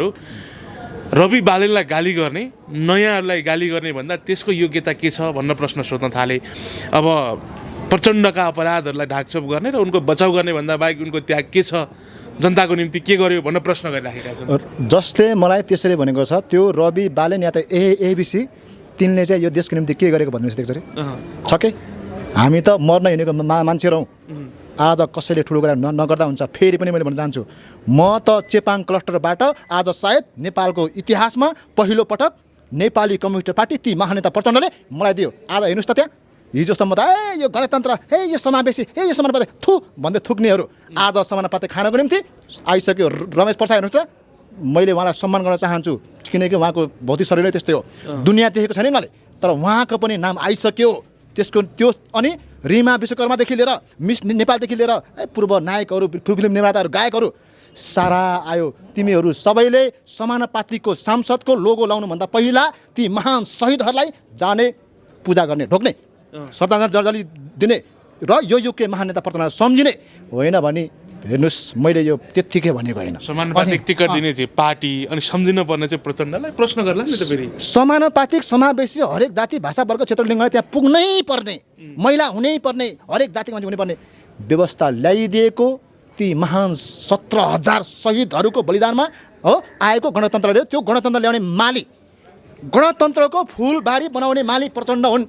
रवि बालेनलाई गाली गर्ने नयाँहरूलाई गाली गर्ने भन्दा त्यसको योग्यता के छ भन्न प्रश्न सोध्न थाले। अब प्रचण्डका अपराधहरूलाई ढाकछोप गर्ने र उनको बचाउ गर्ने भन्दा बाहेक उनको त्याग के छ, जनताको निम्ति के गर्यो भन्न प्रश्न गरिराखेका छन्। जसले मलाई त्यसरी भनेको छ त्यो रवि बालेन या त एबिसी तिनले चाहिँ यो देशको निम्ति के गरेको भन्नु देख्छ छ कि हामी त मर्न हिँडेको मान्छे रौँ। आज कसैले ठुलो कुरा नगर्दा हुन्छ। फेरि पनि मैले भन्न चाहन्छु, म त चेपाङ क्लस्टरबाट आज सायद नेपालको इतिहासमा पहिलो पटक नेपाली कम्युनिस्ट पार्टी ती महानेता प्रचण्डले मलाई दियो। आज हेर्नुहोस् त त्यहाँ हिजोसम्म त यो गणतन्त्र यो समावेशी यो समानुपातिक भन्दै थुक्नेहरू आज समानुपातिक खानको निम्ति आइसक्यो। रमेश प्रसाद हेर्नुहोस् त, मैले उहाँलाई सम्मान गर्न चाहन्छु किनकि उहाँको भौतिक शरीरै त्यस्तै हो। दुनियाँ देखेको छैन उहाँले, तर उहाँको पनि नाम आइसक्यो। त्यसको त्यो अनि रिमा विश्वकर्मादेखि लिएर मिस नेपालदेखि लिएर पूर्व नायकहरू, फिल्म निर्माताहरू, गायकहरू सारा आयो। तिमीहरू सबैले समानुपातिकको सांसदको लोगो लाउनुभन्दा पहिला ती महान शहीदहरूलाई जाने पूजा गर्ने, ढोक्ने, श्रद्धाञ्जली दिने र यो के महान नेता प्रचण्डलाई सम्झिने होइन भने हेर्नुहोस् मैले यो त्यत्तिकै भनेको होइन। समानुपातिक टिकट दिने चाहिँ पार्टी अनि सम्झिन पर्ने चाहिँ प्रचण्डलाई प्रश्न गर्ला नि त फेरि। समानुपातिक समावेशी हरेक जाति भाषा वर्ग क्षेत्र लिङ्गलाई त्यहाँ पुग्नै पर्ने, महिला हुनै पर्ने, हरेक जातिको मान्छे हुनै पर्ने व्यवस्था ल्याइदिएको ती महान 17,000 शहीदहरूको बलिदानमा हो आएको गणतन्त्रले त्यो गणतन्त्र ल्याउने माली, गणतन्त्रको फुलबारी बनाउने माली प्रचण्ड हुन्।